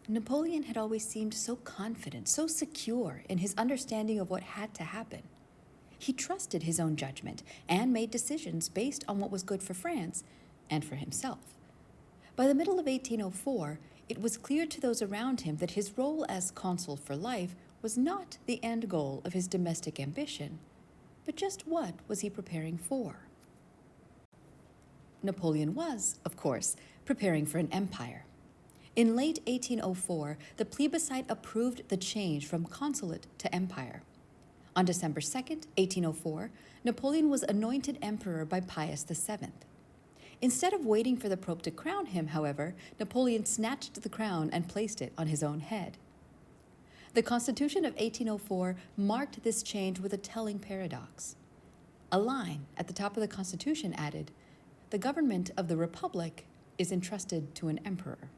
Napoleon had always seemed so confident, so secure in his understanding of what had to happen. He trusted his own judgment and made decisions based on what was good for France and for himself. By the middle of 1804, it was clear to those around him that his role as consul for life was not the end goal of his domestic ambition, but just what was he preparing for? Napoleon was, of course, preparing for an empire. In late 1804, the plebiscite approved the change from consulate to empire. On December 2nd, 1804, Napoleon was anointed emperor by Pius VII. Instead of waiting for the Pope to crown him, however, Napoleon snatched the crown and placed it on his own head. The Constitution of 1804 marked this change with a telling paradox. A line at the top of the Constitution added, "The government of the Republic is entrusted to an emperor."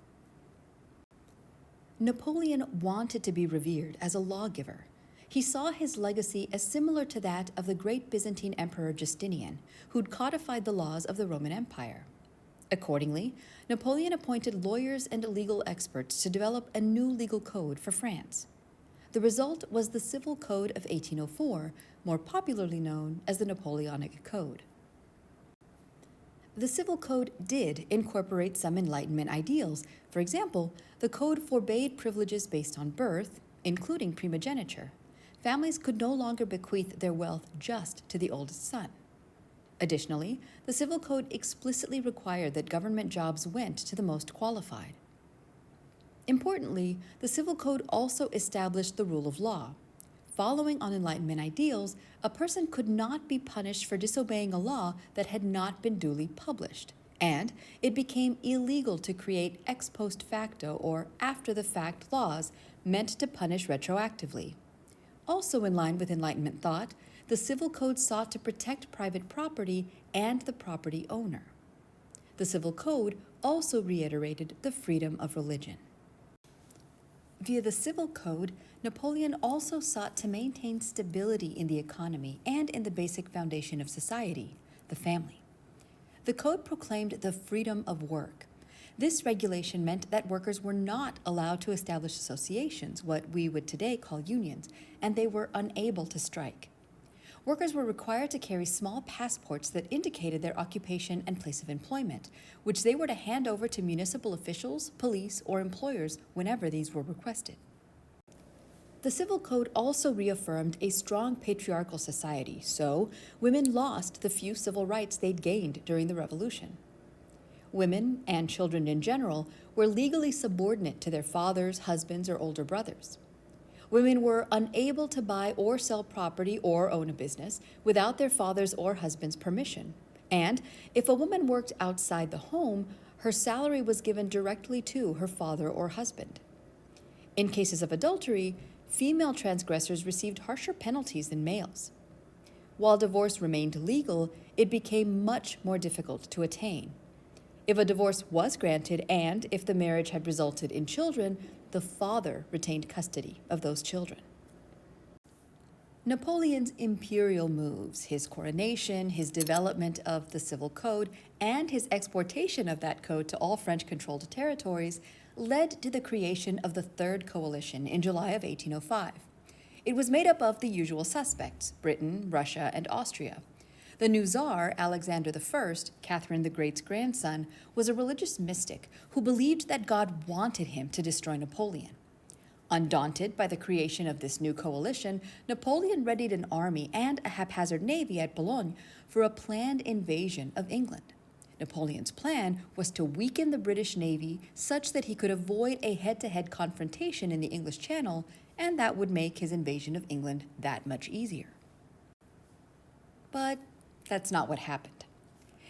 Napoleon wanted to be revered as a lawgiver. He saw his legacy as similar to that of the great Byzantine Emperor Justinian, who'd codified the laws of the Roman Empire. Accordingly, Napoleon appointed lawyers and legal experts to develop a new legal code for France. The result was the Civil Code of 1804, more popularly known as the Napoleonic Code. The Civil Code did incorporate some Enlightenment ideals. For example, the code forbade privileges based on birth, including primogeniture. Families could no longer bequeath their wealth just to the oldest son. Additionally, the Civil Code explicitly required that government jobs went to the most qualified. Importantly, the Civil Code also established the rule of law. Following on Enlightenment ideals, a person could not be punished for disobeying a law that had not been duly published, and it became illegal to create ex post facto or after-the-fact laws meant to punish retroactively. Also in line with Enlightenment thought, the Civil Code sought to protect private property and the property owner. The Civil Code also reiterated the freedom of religion. Via the Civil Code, Napoleon also sought to maintain stability in the economy and in the basic foundation of society, the family. The code proclaimed the freedom of work. This regulation meant that workers were not allowed to establish associations, what we would today call unions, and they were unable to strike. Workers were required to carry small passports that indicated their occupation and place of employment, which they were to hand over to municipal officials, police, or employers whenever these were requested. The Civil Code also reaffirmed a strong patriarchal society, so women lost the few civil rights they'd gained during the Revolution. Women, and children in general, were legally subordinate to their fathers, husbands, or older brothers. Women were unable to buy or sell property or own a business without their father's or husband's permission. And if a woman worked outside the home, her salary was given directly to her father or husband. In cases of adultery, female transgressors received harsher penalties than males. While divorce remained legal, it became much more difficult to attain. If a divorce was granted and if the marriage had resulted in children, the father retained custody of those children. Napoleon's imperial moves, his coronation, his development of the Civil Code, and his exportation of that code to all French-controlled territories led to the creation of the Third Coalition in July of 1805. It was made up of the usual suspects, Britain, Russia, and Austria. The new Tsar, Alexander I, Catherine the Great's grandson, was a religious mystic who believed that God wanted him to destroy Napoleon. Undaunted by the creation of this new coalition, Napoleon readied an army and a haphazard navy at Boulogne for a planned invasion of England. Napoleon's plan was to weaken the British Navy such that he could avoid a head-to-head confrontation in the English Channel, and that would make his invasion of England that much easier. But that's not what happened.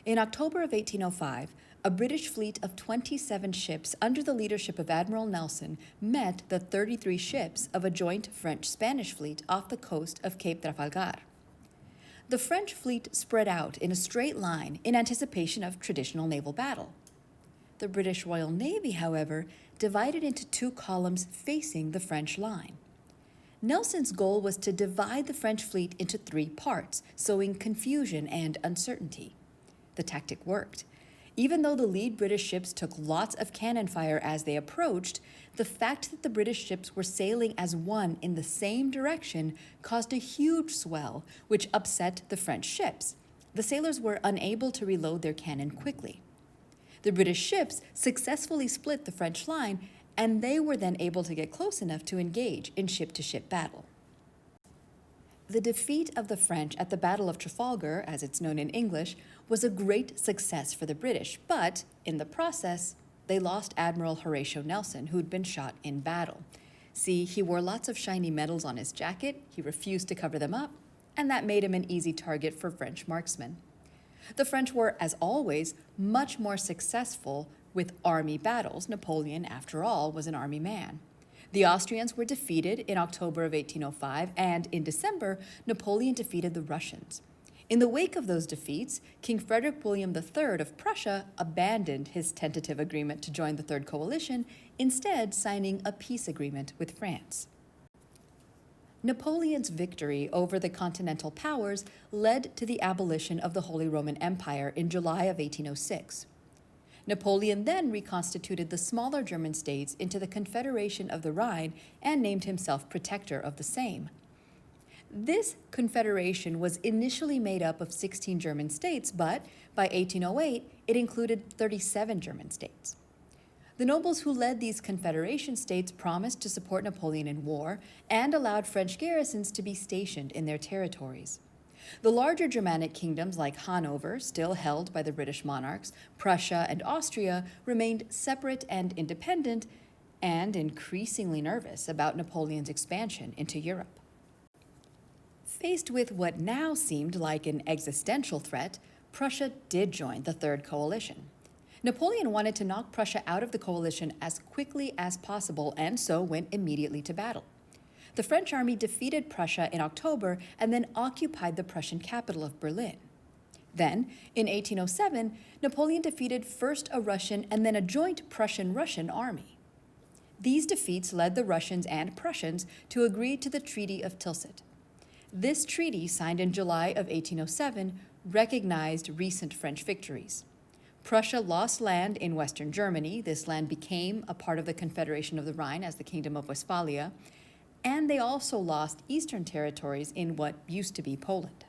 In October of 1805, a British fleet of 27 ships under the leadership of Admiral Nelson met the 33 ships of a joint French-Spanish fleet off the coast of Cape Trafalgar. The French fleet spread out in a straight line in anticipation of traditional naval battle. The British Royal Navy, however, divided into two columns facing the French line. Nelson's goal was to divide the French fleet into three parts, sowing confusion and uncertainty. The tactic worked. Even though the lead British ships took lots of cannon fire as they approached, the fact that the British ships were sailing as one in the same direction caused a huge swell, which upset the French ships. The sailors were unable to reload their cannon quickly. The British ships successfully split the French line, and they were then able to get close enough to engage in ship-to-ship battle. The defeat of the French at the Battle of Trafalgar, as it's known in English, was a great success for the British, but in the process, they lost Admiral Horatio Nelson, who'd been shot in battle. See, he wore lots of shiny medals on his jacket, he refused to cover them up, and that made him an easy target for French marksmen. The French were, as always, much more successful with army battles. Napoleon, after all, was an army man. The Austrians were defeated in October of 1805, and in December, Napoleon defeated the Russians. In the wake of those defeats, King Frederick William III of Prussia abandoned his tentative agreement to join the Third Coalition, instead signing a peace agreement with France. Napoleon's victory over the Continental powers led to the abolition of the Holy Roman Empire in July of 1806. Napoleon then reconstituted the smaller German states into the Confederation of the Rhine and named himself protector of the same. This confederation was initially made up of 16 German states, but by 1808, it included 37 German states. The nobles who led these confederation states promised to support Napoleon in war and allowed French garrisons to be stationed in their territories. The larger Germanic kingdoms like Hanover, still held by the British monarchs, Prussia, and Austria remained separate and independent and increasingly nervous about Napoleon's expansion into Europe. Faced with what now seemed like an existential threat, Prussia did join the Third Coalition. Napoleon wanted to knock Prussia out of the coalition as quickly as possible and so went immediately to battle. The French army defeated Prussia in October and then occupied the Prussian capital of Berlin. Then, in 1807, Napoleon defeated first a Russian and then a joint Prussian-Russian army. These defeats led the Russians and Prussians to agree to the Treaty of Tilsit. This treaty, signed in July of 1807, recognized recent French victories. Prussia lost land in western Germany. This land became a part of the Confederation of the Rhine as the Kingdom of Westphalia, and they also lost eastern territories in what used to be Poland.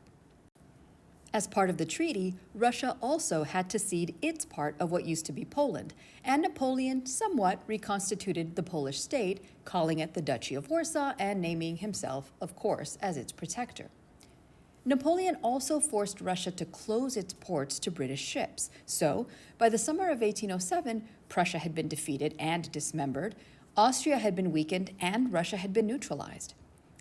As part of the treaty, Russia also had to cede its part of what used to be Poland, and Napoleon somewhat reconstituted the Polish state, calling it the Duchy of Warsaw and naming himself, of course, as its protector. Napoleon also forced Russia to close its ports to British ships, so by the summer of 1807, Prussia had been defeated and dismembered, Austria had been weakened, and Russia had been neutralized.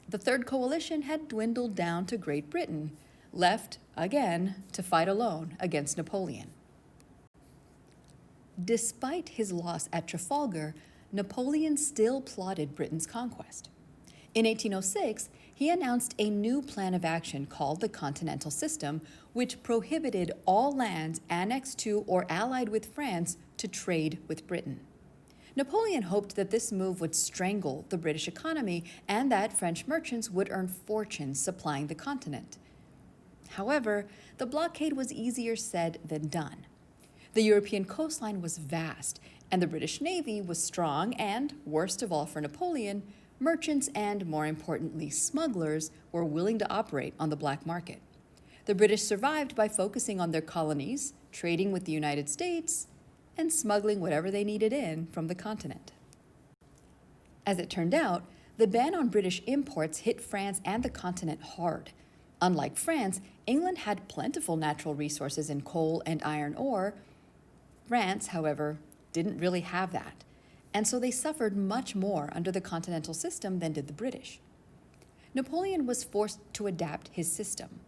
The Third Coalition had dwindled down to Great Britain, left, again, to fight alone against Napoleon. Despite his loss at Trafalgar, Napoleon still plotted Britain's conquest. In 1806, he announced a new plan of action called the Continental System, which prohibited all lands annexed to or allied with France to trade with Britain. Napoleon hoped that this move would strangle the British economy and that French merchants would earn fortunes supplying the continent. However, the blockade was easier said than done. The European coastline was vast, and the British Navy was strong, and, worst of all for Napoleon, merchants and, more importantly, smugglers were willing to operate on the black market. The British survived by focusing on their colonies, trading with the United States, and smuggling whatever they needed in from the continent. As it turned out, the ban on British imports hit France and the continent hard. Unlike France, England had plentiful natural resources in coal and iron ore. France, however, didn't really have that, and so they suffered much more under the continental system than did the British. Napoleon was forced to adapt his system.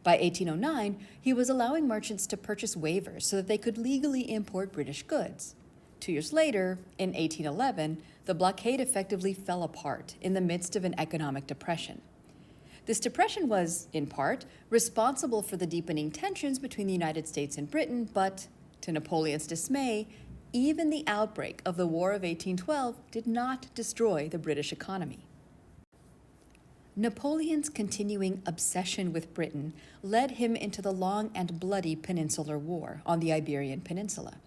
By 1809, he was allowing merchants to purchase waivers so that they could legally import British goods. 2 years later, in 1811, the blockade effectively fell apart in the midst of an economic depression. This depression was, in part, responsible for the deepening tensions between the United States and Britain, but, to Napoleon's dismay, even the outbreak of the War of 1812 did not destroy the British economy. Napoleon's continuing obsession with Britain led him into the long and bloody Peninsular War on the Iberian Peninsula.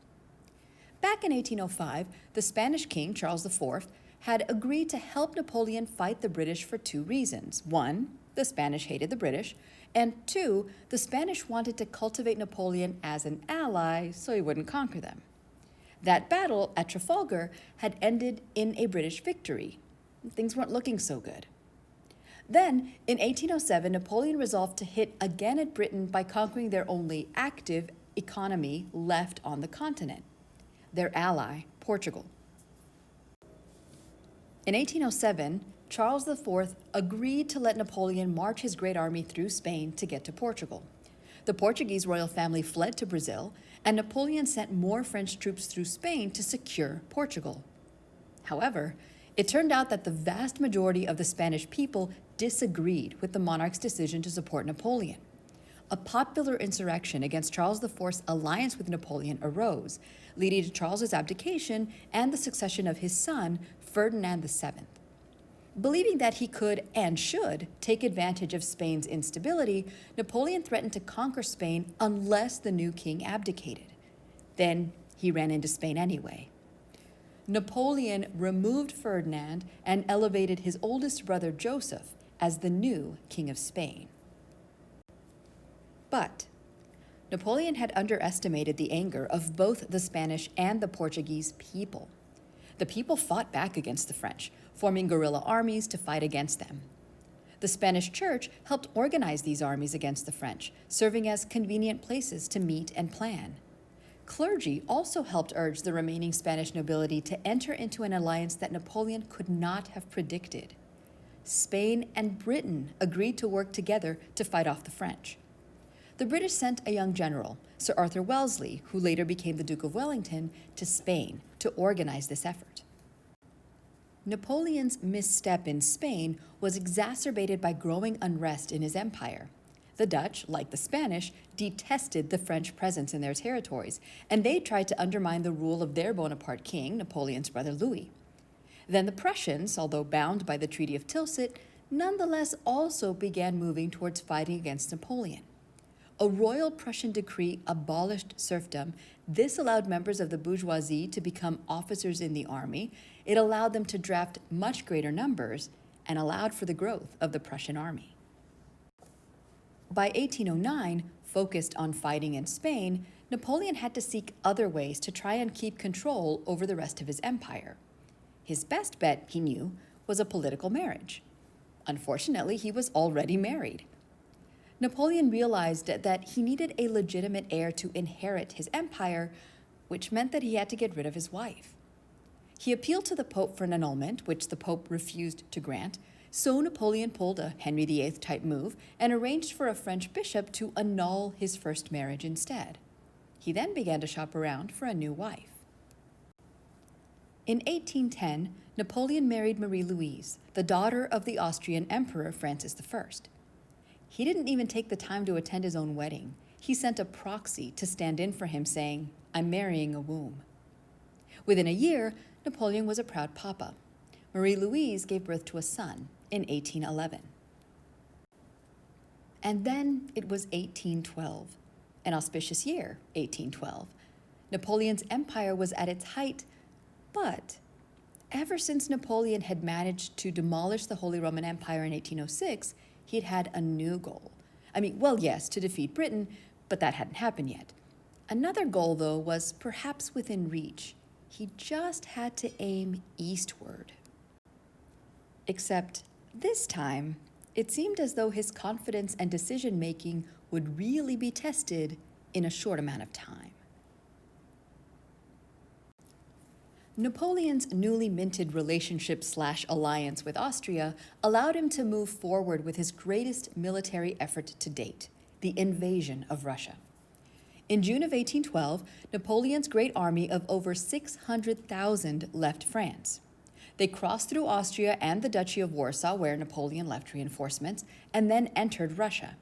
Back in 1805, the Spanish king, Charles IV, had agreed to help Napoleon fight the British for two reasons. One, the Spanish hated the British, and two, the Spanish wanted to cultivate Napoleon as an ally so he wouldn't conquer them. That battle at Trafalgar had ended in a British victory. Things weren't looking so good. Then, in 1807, Napoleon resolved to hit again at Britain by conquering their only active economy left on the continent, their ally, Portugal. In 1807, Charles IV agreed to let Napoleon march his great army through Spain to get to Portugal. The Portuguese royal family fled to Brazil, and Napoleon sent more French troops through Spain to secure Portugal. However, it turned out that the vast majority of the Spanish people disagreed with the monarch's decision to support Napoleon. A popular insurrection against Charles IV's alliance with Napoleon arose, leading to Charles's abdication and the succession of his son, Ferdinand VII. Believing that he could and should take advantage of Spain's instability, Napoleon threatened to conquer Spain unless the new king abdicated. Then he ran into Spain anyway. Napoleon removed Ferdinand and elevated his oldest brother Joseph as the new king of Spain. But Napoleon had underestimated the anger of both the Spanish and the Portuguese people. The people fought back against the French, forming guerrilla armies to fight against them. The Spanish church helped organize these armies against the French, serving as convenient places to meet and plan. Clergy also helped urge the remaining Spanish nobility to enter into an alliance that Napoleon could not have predicted. Spain and Britain agreed to work together to fight off the French. The British sent a young general, Sir Arthur Wellesley, who later became the Duke of Wellington, to Spain to organize this effort. Napoleon's misstep in Spain was exacerbated by growing unrest in his empire. The Dutch, like the Spanish, detested the French presence in their territories, and they tried to undermine the rule of their Bonaparte king, Napoleon's brother Louis. Then the Prussians, although bound by the Treaty of Tilsit, nonetheless also began moving towards fighting against Napoleon. A royal Prussian decree abolished serfdom. This allowed members of the bourgeoisie to become officers in the army. It allowed them to draft much greater numbers and allowed for the growth of the Prussian army. By 1809, focused on fighting in Spain, Napoleon had to seek other ways to try and keep control over the rest of his empire. His best bet, he knew, was a political marriage. Unfortunately, he was already married. Napoleon realized that he needed a legitimate heir to inherit his empire, which meant that he had to get rid of his wife. He appealed to the Pope for an annulment, which the Pope refused to grant, so Napoleon pulled a Henry VIII-type move and arranged for a French bishop to annul his first marriage instead. He then began to shop around for a new wife. In 1810, Napoleon married Marie-Louise, the daughter of the Austrian Emperor Francis I. He didn't even take the time to attend his own wedding. He sent a proxy to stand in for him, saying, "I'm marrying a womb." Within a year, Napoleon was a proud papa. Marie-Louise gave birth to a son in 1811. And then it was 1812, an auspicious year, 1812. Napoleon's empire was at its height, but ever since Napoleon had managed to demolish the Holy Roman Empire in 1806, he'd had a new goal. Yes, to defeat Britain, but that hadn't happened yet. Another goal, though, was perhaps within reach. He just had to aim eastward. Except this time, it seemed as though his confidence and decision-making would really be tested in a short amount of time. Napoleon's newly minted relationship/alliance with Austria allowed him to move forward with his greatest military effort to date, the invasion of Russia. In June of 1812, Napoleon's great army of over 600,000 left France. They crossed through Austria and the Duchy of Warsaw, where Napoleon left reinforcements, and then entered Russia.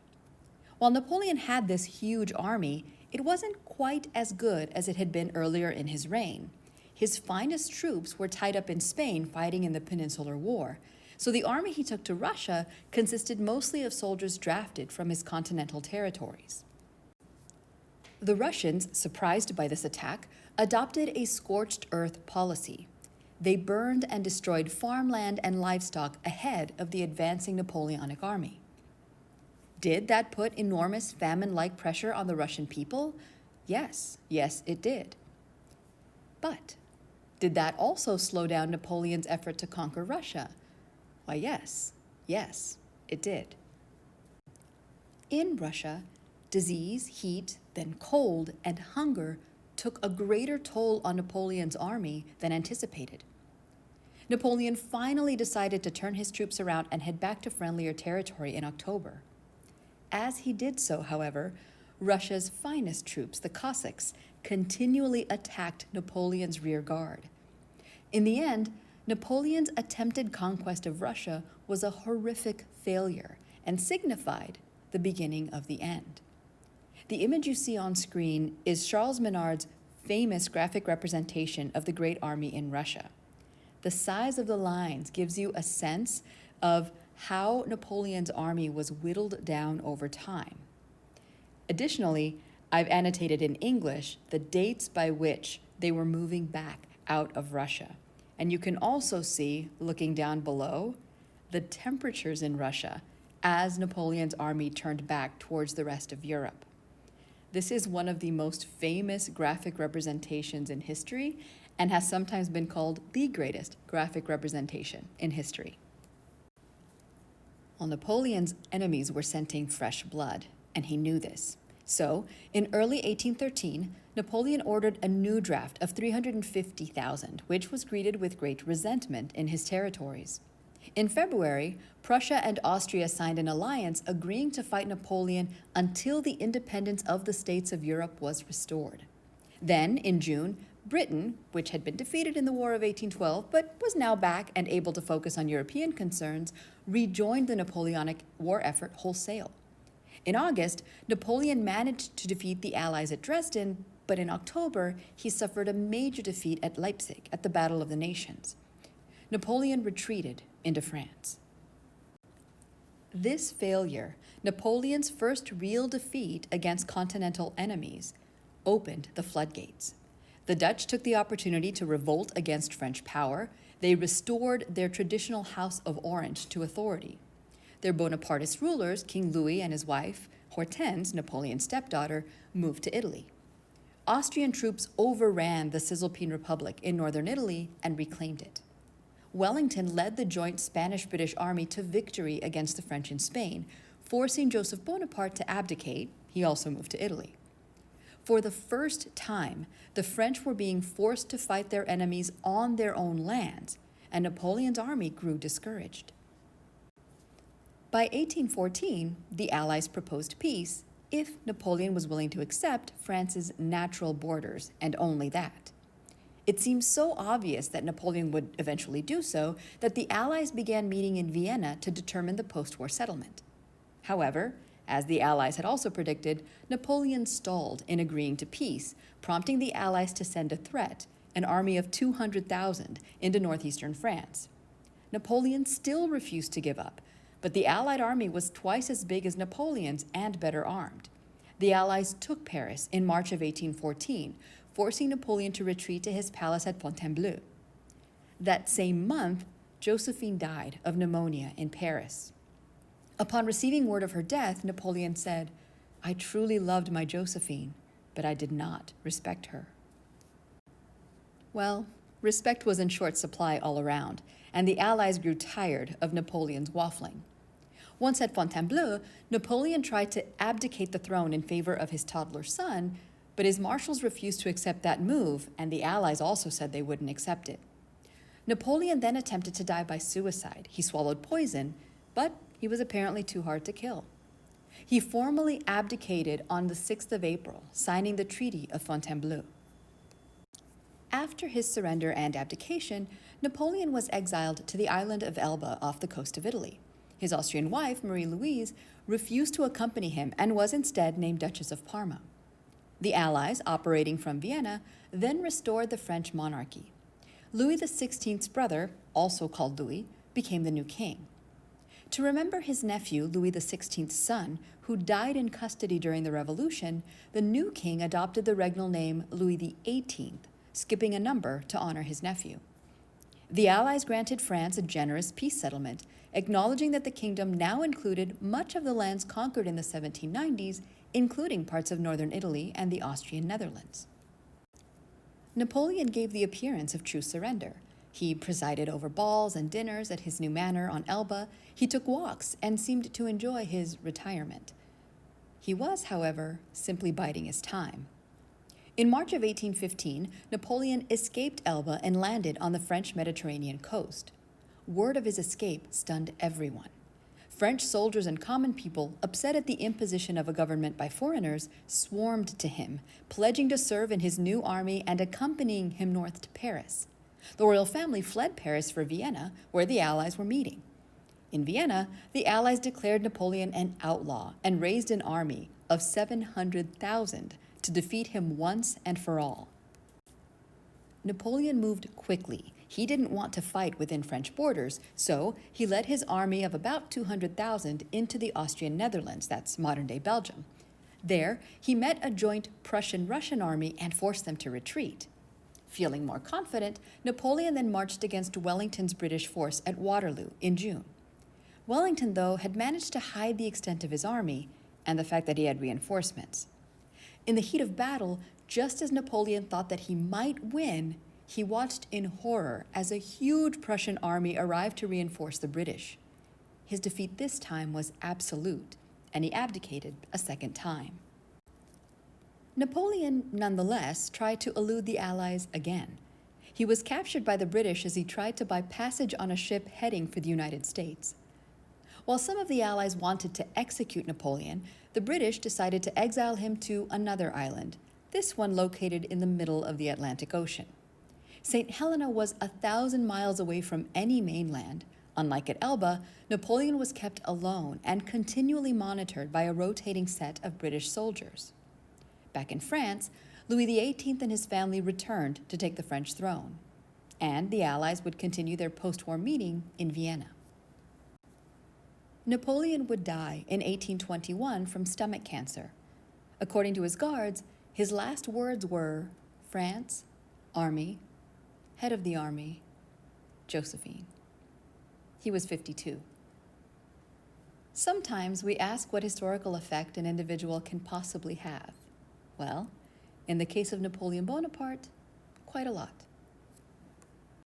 While Napoleon had this huge army, it wasn't quite as good as it had been earlier in his reign. His finest troops were tied up in Spain fighting in the Peninsular War, So the army he took to Russia consisted mostly of soldiers drafted from his continental territories. The Russians, surprised by this attack, adopted a scorched earth policy. They burned and destroyed farmland and livestock ahead of the advancing Napoleonic army. Did that put enormous famine-like pressure on the Russian people? Yes, it did. But did that also slow down Napoleon's effort to conquer Russia? Why, yes, it did. In Russia, disease, heat, then cold, and hunger took a greater toll on Napoleon's army than anticipated. Napoleon finally decided to turn his troops around and head back to friendlier territory in October. As he did so, however, Russia's finest troops, the Cossacks, continually attacked Napoleon's rear guard. In the end, Napoleon's attempted conquest of Russia was a horrific failure and signified the beginning of the end. The image you see on screen is Charles Minard's famous graphic representation of the Great Army in Russia. The size of the lines gives you a sense of how Napoleon's army was whittled down over time. Additionally, I've annotated in English the dates by which they were moving back out of Russia. And you can also see, looking down below, the temperatures in Russia as Napoleon's army turned back towards the rest of Europe. This is one of the most famous graphic representations in history and has sometimes been called the greatest graphic representation in history. Well, Napoleon's enemies were scenting fresh blood, and he knew this. So, in early 1813, Napoleon ordered a new draft of 350,000, which was greeted with great resentment in his territories. In February, Prussia and Austria signed an alliance agreeing to fight Napoleon until the independence of the states of Europe was restored. Then, in June, Britain, which had been defeated in the War of 1812 but was now back and able to focus on European concerns, rejoined the Napoleonic war effort wholesale. In August, Napoleon managed to defeat the Allies at Dresden, but in October, he suffered a major defeat at Leipzig at the Battle of the Nations. Napoleon retreated into France. This failure, Napoleon's first real defeat against continental enemies, opened the floodgates. The Dutch took the opportunity to revolt against French power. They restored their traditional House of Orange to authority. Their Bonapartist rulers, King Louis and his wife, Hortense, Napoleon's stepdaughter, moved to Italy. Austrian troops overran the Cisalpine Republic in northern Italy and reclaimed it. Wellington led the joint Spanish-British army to victory against the French in Spain, forcing Joseph Bonaparte to abdicate. He also moved to Italy. For the first time, the French were being forced to fight their enemies on their own lands, and Napoleon's army grew discouraged. By 1814, the Allies proposed peace if Napoleon was willing to accept France's natural borders, and only that. It seems so obvious that Napoleon would eventually do so that the Allies began meeting in Vienna to determine the post-war settlement. However, as the Allies had also predicted, Napoleon stalled in agreeing to peace, prompting the Allies to send a threat, an army of 200,000, into northeastern France. Napoleon still refused to give up, but the Allied army was twice as big as Napoleon's and better armed. The Allies took Paris in March of 1814, forcing Napoleon to retreat to his palace at Fontainebleau. That same month, Josephine died of pneumonia in Paris. Upon receiving word of her death, Napoleon said, "I truly loved my Josephine, but I did not respect her." Well, respect was in short supply all around, and the Allies grew tired of Napoleon's waffling. Once at Fontainebleau, Napoleon tried to abdicate the throne in favor of his toddler son, but his marshals refused to accept that move, and the Allies also said they wouldn't accept it. Napoleon then attempted to die by suicide. He swallowed poison, but he was apparently too hard to kill. He formally abdicated on the 6th of April, signing the Treaty of Fontainebleau. After his surrender and abdication, Napoleon was exiled to the island of Elba off the coast of Italy. His Austrian wife, Marie-Louise, refused to accompany him and was instead named Duchess of Parma. The Allies, operating from Vienna, then restored the French monarchy. Louis XVI's brother, also called Louis, became the new king. To remember his nephew, Louis XVI's son, who died in custody during the Revolution, the new king adopted the regnal name Louis XVIII, skipping a number to honor his nephew. The Allies granted France a generous peace settlement, acknowledging that the kingdom now included much of the lands conquered in the 1790s, including parts of northern Italy and the Austrian Netherlands. Napoleon gave the appearance of true surrender. He presided over balls and dinners at his new manor on Elba. He took walks and seemed to enjoy his retirement. He was, however, simply biding his time. In March of 1815, Napoleon escaped Elba and landed on the French Mediterranean coast. Word of his escape stunned everyone. French soldiers and common people, upset at the imposition of a government by foreigners, swarmed to him, pledging to serve in his new army and accompanying him north to Paris. The royal family fled Paris for Vienna, where the Allies were meeting. In Vienna, the Allies declared Napoleon an outlaw and raised an army of 700,000 to defeat him once and for all. Napoleon moved quickly. He didn't want to fight within French borders, so he led his army of about 200,000 into the Austrian Netherlands, that's modern-day Belgium. There, he met a joint Prussian-Russian army and forced them to retreat. Feeling more confident, Napoleon then marched against Wellington's British force at Waterloo in June. Wellington, though, had managed to hide the extent of his army and the fact that he had reinforcements. In the heat of battle, just as Napoleon thought that he might win, he watched in horror as a huge Prussian army arrived to reinforce the British. His defeat this time was absolute, and he abdicated a second time. Napoleon, nonetheless, tried to elude the Allies again. He was captured by the British as he tried to buy passage on a ship heading for the United States. While some of the Allies wanted to execute Napoleon, the British decided to exile him to another island, this one located in the middle of the Atlantic Ocean. St. Helena was 1,000 miles away from any mainland. Unlike at Elba, Napoleon was kept alone and continually monitored by a rotating set of British soldiers. Back in France, Louis XVIII and his family returned to take the French throne, and the Allies would continue their post-war meeting in Vienna. Napoleon would die in 1821 from stomach cancer. According to his guards, his last words were, "France, Army, head of the army, Josephine." He was 52. Sometimes we ask what historical effect an individual can possibly have. Well, in the case of Napoleon Bonaparte, quite a lot.